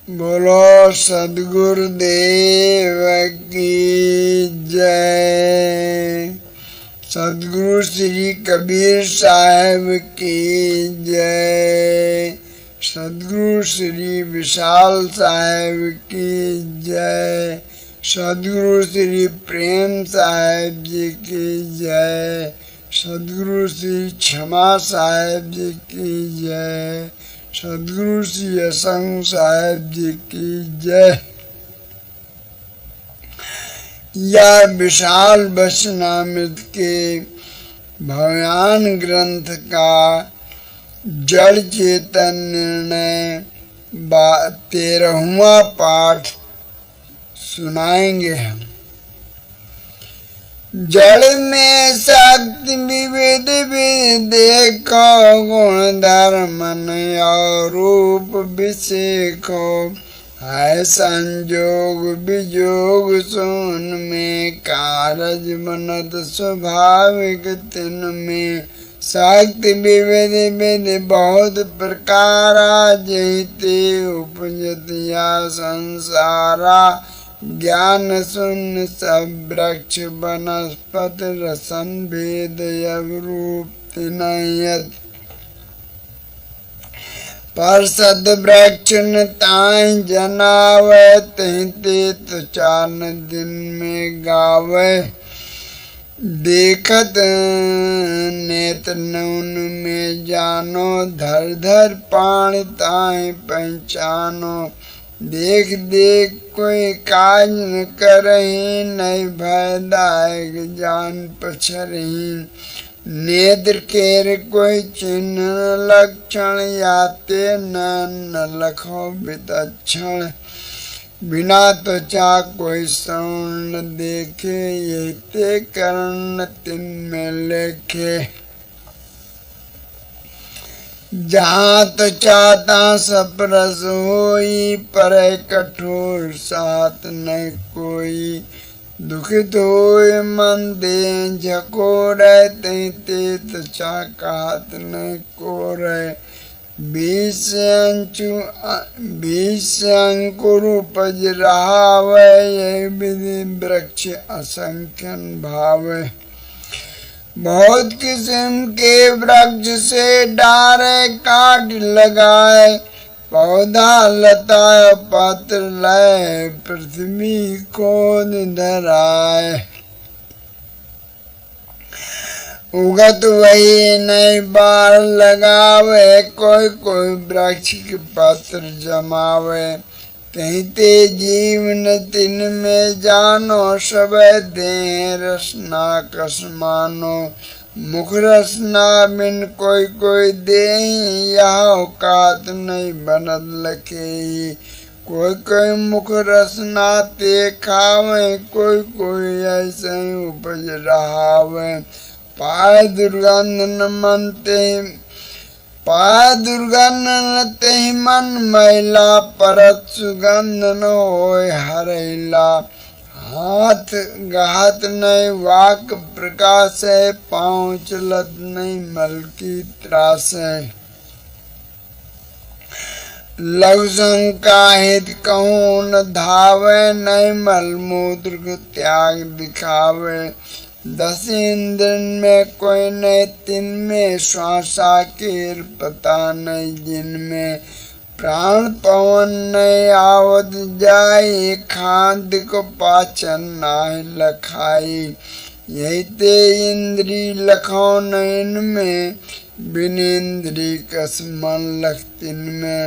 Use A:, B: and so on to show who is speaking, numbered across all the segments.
A: बोलो सद्गुरुदेव की जय। सद्गुरु श्री कबीर साहब की जय। सद्गुरु श्री विशाल साहब की जय। सद्गुरु श्री प्रेम साहब जी की जय। सद्गुरु श्री क्षमा साहब जी की जय। सद्गुरु श्री असंग साहब जी की जय। यह विशाल वचनामृत के भगवान ग्रंथ का जड़ चेतन निर्णय 13वां पाठ सुनाएंगे हम। जड़ में शक्ति विविध देखो, गुण धर्म और रूप विषेको, है संजोग विजोग सुन में, कारज बनत स्वाभाविक तिन में। शक्ति विविध बहुत प्रकारा, जैते उपजत या संसारा। ज्ञान शून्य सब वृक्ष वनस्पति, रसन भेद रूप तिनयत। पर सद वृक्ष न ताई जनावे, तहते तो 4 दिन में गावे। देखत नेत्र नौन में जानो, धर धर पाण ताई पहचानो। देख देख कोई काज न करही, नहीं भयदायक जान पछरही। नेत्र केर कोई चिन्ह लक्षण, याते न लखो वितक्षण। बिना त्वचा कोई श्रवण न देखे, यही कर्ण तिन में लेखे। जहाँ तो चाहता सब रस होई, पर कठोर साथ नहीं कोई। दुखित होए मन दे झकोरे, ते त्वचा कात नहीं कोरे। 20 अंकुर उपज रहावे, यही विधि वृक्ष असंख्यन भावे। बहुत किस्म के वृक्ष से डारे काट लगाए, पौधा लता पत्र लय, पृथ्वी को धराए। उगत वही नई बार लगावे, कोई कोई वृक्ष के पत्र जमावे। कहते जीवन तिन में जानो, सब देह रसना कसमानो। मुख रसना बिन कोई कोई देही, यह औकात नहीं बनत लखेही। कोई कोई मुख रसना ते खावे, कोई कोई ऐसे उपज रहावे। पाय दुर्गंध न मनते, पाय दुर्गंध न तेहि मन मैला, परत सुगंध न होय हरैला। हाथ घात नहीं वाक प्रकाश है, पाँव चलत नहीं मल की त्रास है। लघु शंका हित कहूँ न धावे, नहीं मल मूत्र को त्याग दिखावे। 10 इंद्र में कोई नहीं तिन में, श्वासा केर पता नहीं जिनमें। प्राण पवन नहीं आवत जाई, खाद्य को पाचन नाहि लखाई। यही ते इंद्री लखो नैन में, बिन इंद्री कस मन लख तिन में।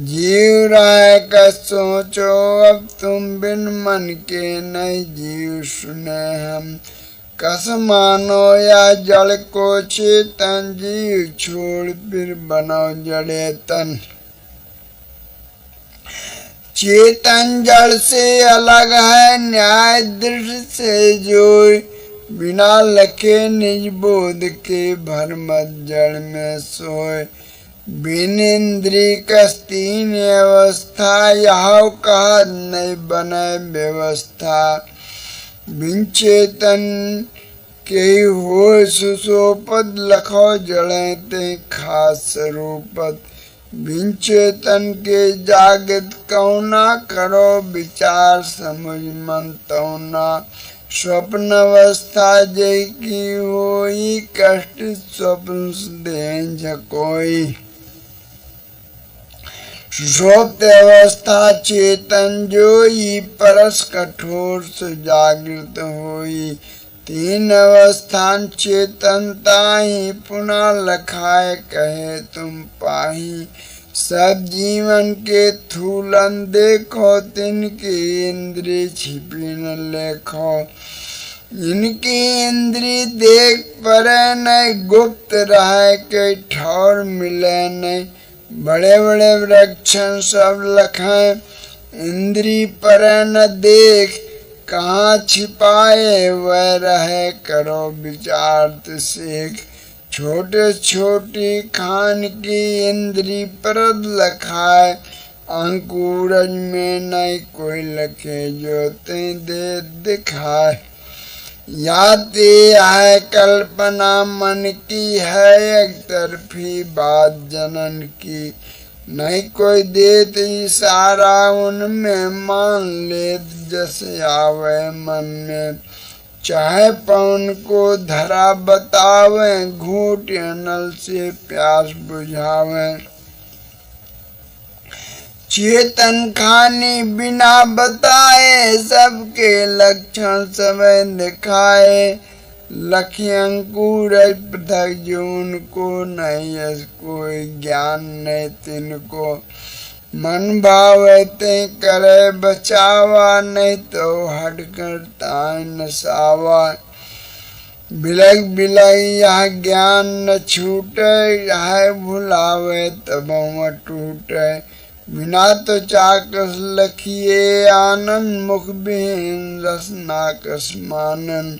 A: जीव राय का सोचो अब तुम, बिन मन के नहीं जीव सुने हम। कस मानो या जड़ को चेतन, जीव छोड़ फिर बनो जड़े तन। चेतन जड़ से अलग है, न्याय दृढ़ से जोई। बिना लखे निज बोध के, भरमत जड़ में सोए। बिन इंद्री कस 3 अवस्था, यह कहा नहीं बने व्यवस्था। बिन चेतन के हो सुसोपत, लखो जड़े ते खास स्वरूपत। बिन चेतन के जागृत कौना, करो विचार समझ मन तौना। स्वप्न अवस्था जय की होई, कष्ट स्वप्न दें झकोई। सुषुप्त अवस्था चेतन जोई, परस कठोर सुजागृत होई। तीन अवस्थान चेतन ताही, पुनः लखाए कहे तुम पाही। सब जीवन के थूलन देखो, तिनकी इंद्रिय छिपी न लेखो। इनकी इंद्रिय देख परे नहीं, गुप्त रहे के ठौर मिले नहीं। बड़े बड़े वृक्षण सब लखें, इंद्री पर न देख। कहाँ छिपाए वह रहे, करो विचार सीख। छोटे छोटी खान की इंद्री पर लखाए, अंकुरज में नहीं कोई लखे, जो ते दे दिखाए। याते है कल्पना मन की, है एक तरफी बात जनन की। नहीं कोई देत इशारा, उनमें मान लेत जैसे आवे मन में। चाहे पवन को धरा बतावे, घूट नल से प्यास बुझावे। चेतन खानी बिना बताए, सबके लक्षण समय दिखाए। लखी अंकुर पृथक जीवन को, नहीं कोई ज्ञान नहीं तिनको। मन भावे ते करे बचावा, नहीं तो हट करता नसावा। बिलग बिलग यह ज्ञान न छूटे, यह भुलावे तब टूटे। बिना तो चाकस लखिए आनंद, मुख बिहीन रस नाकस मानन।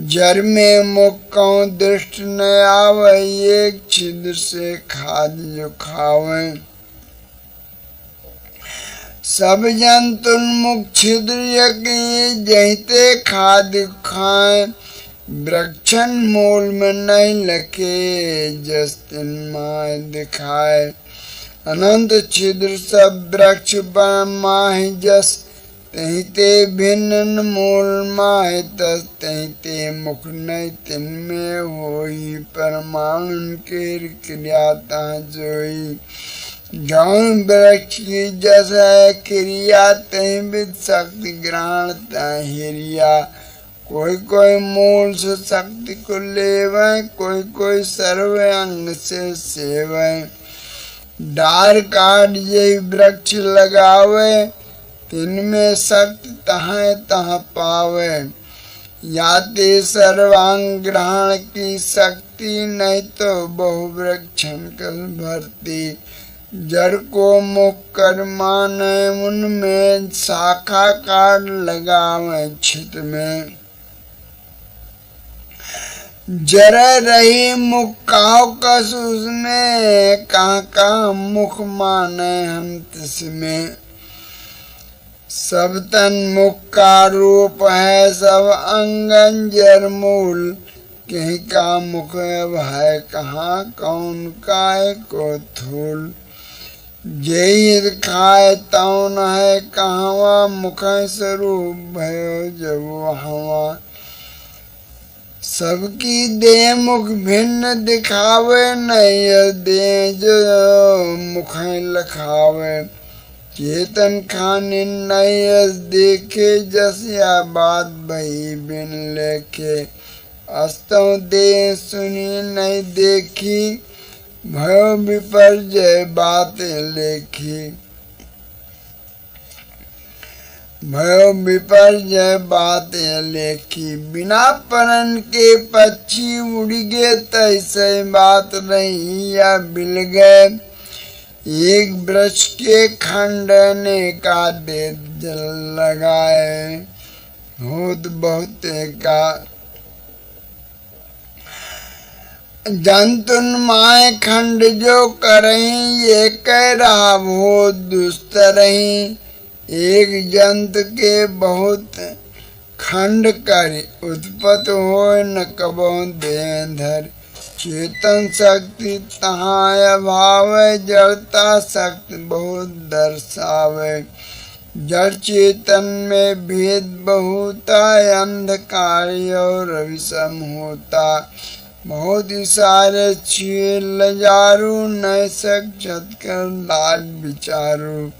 A: जर में मुख कौ दृष्ट न आवे, एक छिद्र से खाद जो खावे। सब जंतुन मुख छिद्र यकी, जहिते खाद खाए। वृक्षन मूल में नहीं लखे, जस तिन माय दिखाए। अनंत छिद्र सब वृक्ष माहि जस, तहिते भिन्न मूल माहि तस। तहिते मुख नहीं तिनमें होई, परमाणु के क्रिया तह जोई। जौन वृक्ष की जस है क्रिया, तहि विद शक्ति ग्रहण तह हिरिया। कोई कोई मूल से शक्ति को लेवे, कोई कोई सर्व अंग से सेवे। डार काट यही वृक्ष लगावे, तिनमें शक्ति तहाँ तहाँ पावे। याते सर्वांग ग्रहण की शक्ति, नहीं तो बहु वृक्षन कल भरती। जड़ को मुख कर माने, उनमें शाखा काट लगावे छित में। जर रही मुख काहो कस उसमें, कहाँ कहाँ मुख माने हम तिसमें। सब तन मुख का रूप है, सब अंगन जर मूल। कहीं का मुख है, कहाँ कौन काय को थूल। जेहि खाए तौन है, कहवा मुख स्वरूप भयो जब वहाँ। सबकी दे मुख भिन्न दिखावे, नहीं दे जो मुख लखावे। चेतन खाने नहीं देखे, जस या बात भई बिन लेखे। अस्तों दे सुनी नहीं देखी, भयो विपर्जय बातें लेखी। भयो विपर्जय बातें लेखी। बिना परन के पक्षी उड़ गए, तैसे बात नहीं या बिल गए। एक वृक्ष के खंड ने का दे जल लगाए, होत बहुत का। जंतुन माय खंड जो करहीं, ये कह रहा बहुत दुस्तरहीं। एक जंतु के बहुत खंड कर, उत्पत्त हो न कबो दें धर। चेतन शक्ति तहाँ अभावे, जड़ता शक्ति बहुत दर्शावे। जड़ चेतन में भेद बहुता, अंधकार और अविषम होता। बहुत इशारे छिए लजारू, न सक छत कर लाज विचारू।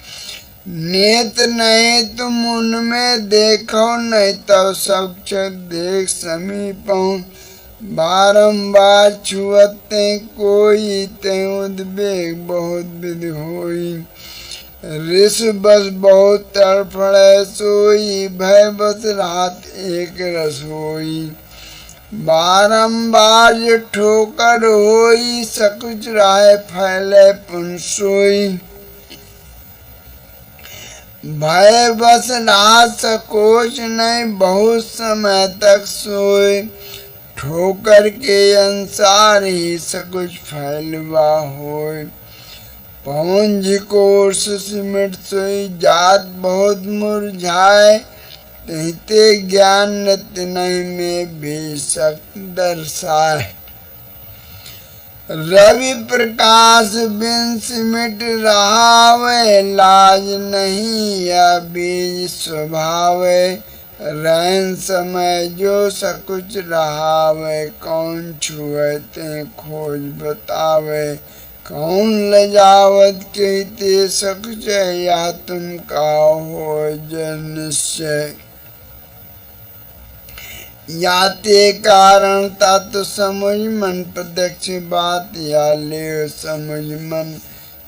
A: नेत नहीं तुम उनमें देखो, नहीं तो सब छत देख समीपों। बारंबार छुअते कोई, ते उद्वेग बहुत विधि होई। ऋष बस बहुत तड़फड़े सोई, भय बस रात एक रसोई। बारंबार जो ठोकर होई, सकुच राह फैले पुन सोई। भय बस रात सकोच नहीं, बहुत समय तक सोए। ठोकर के अनुसार ही सकुच फैलवा होय। पवन कोर्स सिमट सोई, जात बहुत मुरझाए। कहते ज्ञान नित्य नहीं में भी शक्ति दर्शाए। रवि प्रकाश बिन सिमट रहावे, लाज नहीं या बीज स्वभावे। रैन समय जो सकुच रहावे, कौन छुए ते खोज बतावे। कौन लजावत कहते सकुच, या तुम का हो जन निश्चय। याते कारण तत्व समझ मन, प्रत्यक्ष बात या ले समझ मन।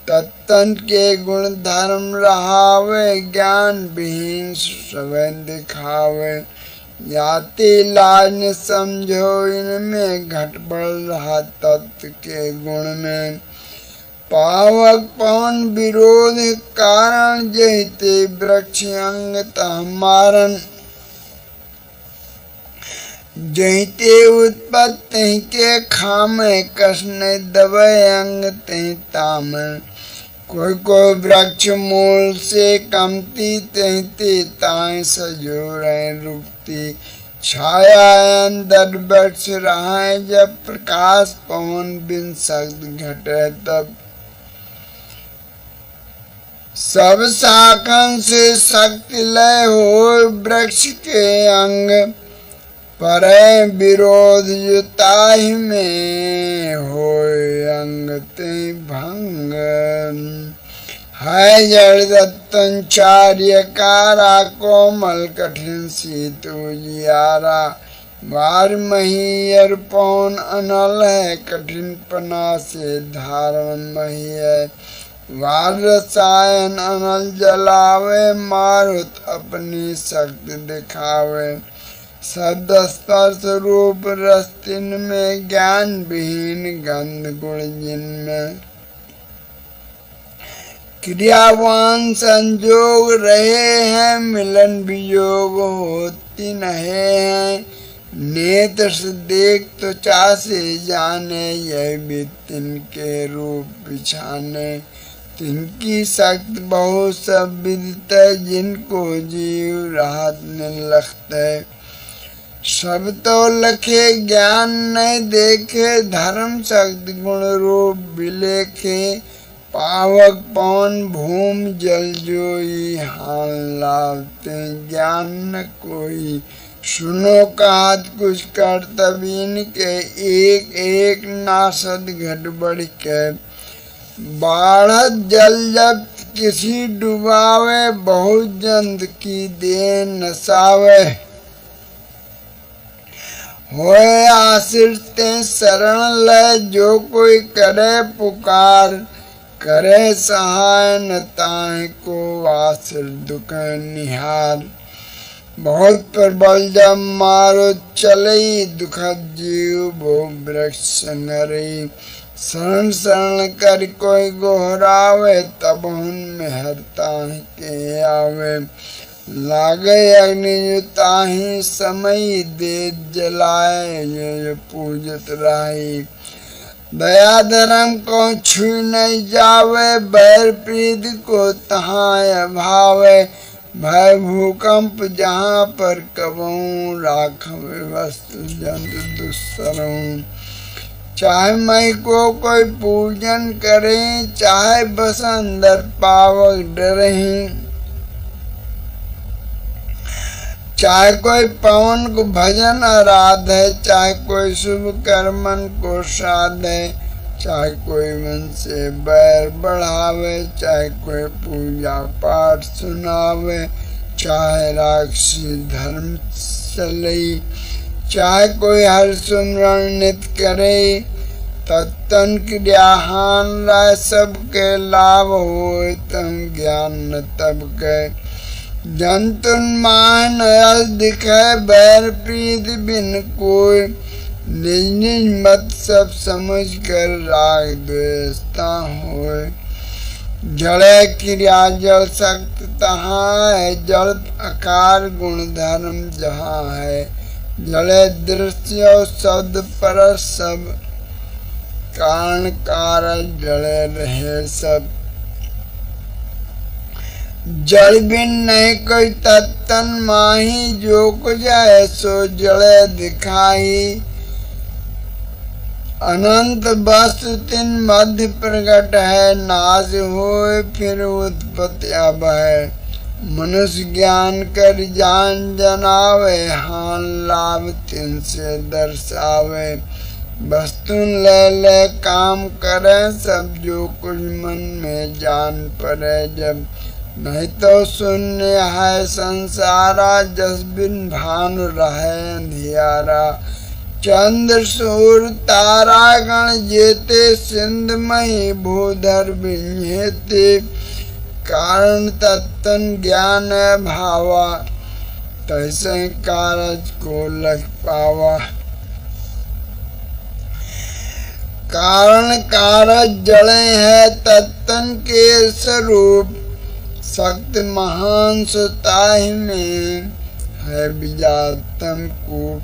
A: तत्तन के गुण धर्म रहावे, ज्ञान विहीन स्वयं दिखावे। याते लाज न समझो इनमें, घट बढ़ रहा तत्व के गुण में। पावक पवन विरोध कारण, जहिते वृक्ष अंग तह मारन। जहिते उत्पत्ति के खामे, कस न दबे अंग तहि तामन। कोई कोई वृक्ष मूल से कमती, तहिते ताए सजो रहे रुकती। छाया अंदर वृक्ष रहा, जब प्रकाश पवन बिन शक्ति घटे तब। सब शाखन से शक्ति लय हो, वृक्ष के अंग। परे विरोध युताहि में, होय अंग ते भंग। है जड़ दत्तन चार्य कारा, कोमल कठिन सीतु जियारा। वार मही अर पौन अनल है, कठिन पना से धारण मही है। वार रसायन अनल जलावे, मारुत अपनी शक्ति दिखावे। शब्द स्पर्श रूप रस तिन में, ज्ञान विहीन गंध गुण जिनमें। क्रियावान संजोग रहे हैं, मिलन वियोग होती नहे हैं। नेत्र से देख त्वचा से जाने, यह भी तिनके रूप बिछाने। तिनकी शक्ति बहुत सब विदित, जिनको जीव राहत न लखते। सब तो लखे ज्ञान नहीं देखे, धर्म शक्ति गुण रूप विलेखे। पावक पवन भूम जल जोई, हाल लावते ज्ञान न कोई। सुनो कात कुछ कर्तव्य के, एक एक नासद घट बढ़ के। बाढ़त जल जब किसी डुबावे, बहुत जंत की दे नसावे। होए आश्रित शरण लय, जो कोई करे पुकार। करे सहाय न ताहि को, आश्रित दुख निहार। बहुत प्रबल जब मारो चलई, दुखद जीव भो वृक्ष नरई। शरण शरण कर कोई गोहरावे, तब उनमें हरता के आवे। लागे अग्नि ताहि समय, दे जलाए जो पूजत राही। दया धर्म को छू नहीं जावे, बैर प्रीत को तहाँ अभावे। भय भूकंप जहाँ पर कबहूँ, राखवे वस्तु जंतु दुस्सरों। चाहे मई को कोई पूजन करे, चाहे बस अंदर पावक डरही। चाहे कोई पवन को भजन आराध है, चाहे कोई शुभ कर्मन को श्राद्ध है, चाहे कोई मन से बैर बढ़ावे, चाहे कोई पूजा पाठ सुनावे, चाहे राक्षसी धर्म चलई, चाहे कोई हर सुमरण नित करे, तत्तन क्रियाहान राय सबके लाभ होए, तम ज्ञान न तब के। जंतुन मान अस दिखे, बैर प्रीत बिन कोई, निज निज मत सब समझ कर राग द्वेषता होए। जड़े क्रिया जल सक्त तहाँ है, जल आकार गुण धर्म जहाँ है। जड़े दृश्य शब्द पर सब, कारण कारज जड़े रहे सब। जड़ बिन नहीं कोई तत्तन माही, जो कुछ है सो जड़े दिखाई। अनंत वस्तु तिन मध्य प्रकट है, नाश होए फिर उत्पत्ति अब है। मनुष्य ज्ञान कर जान जनावे, हान लाभ तिन से दर्शावे। वस्तु ले ले काम करे सब, जो कुछ मन में जान पड़े जब। नहीं तो शून्य है संसारा, जस बिन भानु रहे अंधियारा। चंद्र सूर्य तारा गण जेते, सिंध मही भूधर बिन्हेते। कारण तत्तन ज्ञान भावा, तैसे कारज को लग पावा। कारण कारज जड़े है तत्तन के स्वरूप, शक्ति महान सुताहि में है विजातम कूप।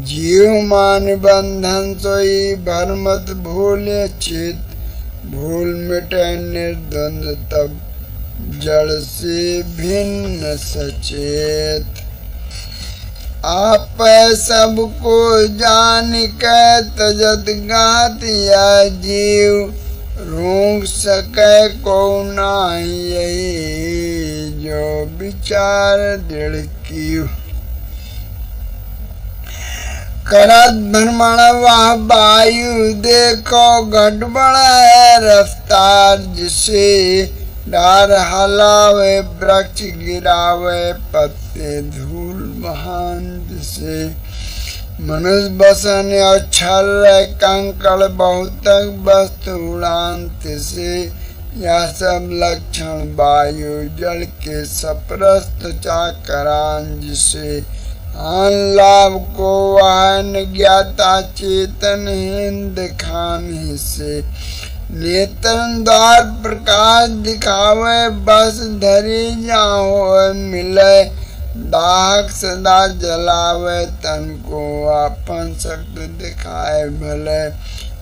A: जीव मान बंधन सोई, भरमत भूले चित। भूल मिटे निर्द्वंद तब, जड़ से भिन्न सचेत। आप सबको जान के तजत गात यह जीव। रोक सके को नाही यही, जो विचार दृढ़ कीव। करत भ्रमण वह वायु, देखो गड़बड़ है रफ्तार जिसे। डार हलावे वृक्ष गिरावे, पत्ते धूल महान जिसे। मनुष्य बसन अक्षर कंकड़, बहुतक वस्तु उड़ान से। यह सब लक्षण वायु जल के सप्रस्त चाकरान जिसे। आन लाभ को वाहन ज्ञाता, चेतन हिंद खान से। नेत्रन द्वार प्रकाश दिखावे, बस धरी जाओ मिले। दाहक सदा जलावे, तन को आपन शक्ति दिखाए भले।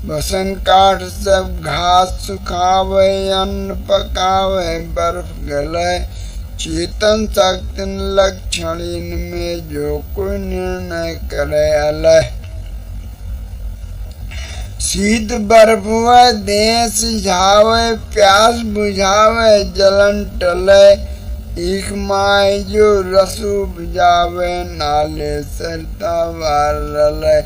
A: बसन काठ सब घास सुखावे, अन्न पकावे बर्फ गले। चेतन शक्ति लक्षण इनमें, जो कोई निर्णय करे अलय। शीत बर्फ व देह सिझावे, प्यास बुझावे जलन टले। एक माय जो रसु बुझावे, नाले सरता वार रले।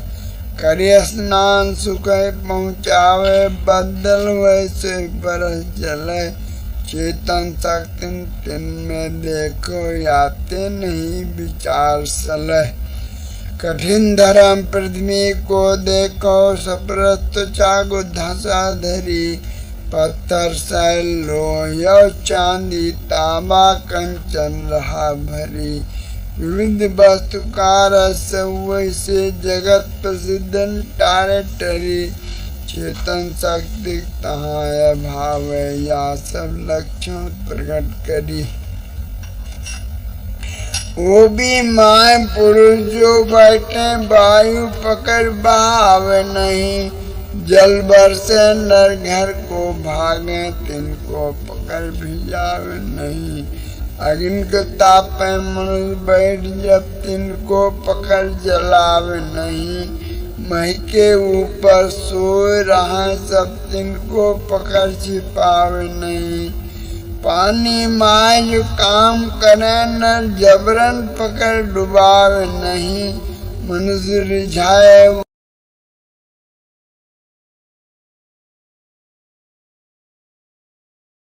A: करे स्नान सुख पहुँचावे, बदल वैसे बरस जले। चेतन शक्ति तिन में देखो, आते नहीं विचार सलह। कठिन धर्म पृथ्वी को देखो, सप्रस्त चागो धसा धरी। पत्थर सैल लोह चांदी, तांबा कंचन रहा भरी। विविध वस्तु कारस वैसे, जगत प्रसिद्ध टारे टरी। चेतन शक्ति तहाँ भाव, या सब लक्षण प्रकट करी। वो भी माय पुरुष जो बैठे, वायु पकड़ बहाव नहीं। जल बरसे नर घर को भागे, तिनको पकड़ भिजावे नहीं। अग्नि के तापे मनुष्य बैठ जब, तिनको पकड़ जलावे नहीं। मही के ऊपर सोए रहा, सब तिनको पकड़ छिपावे नहीं। पानी माय जो काम करे न, जबरन पकड़ डुबावे नहीं। मनुष्य रिझाए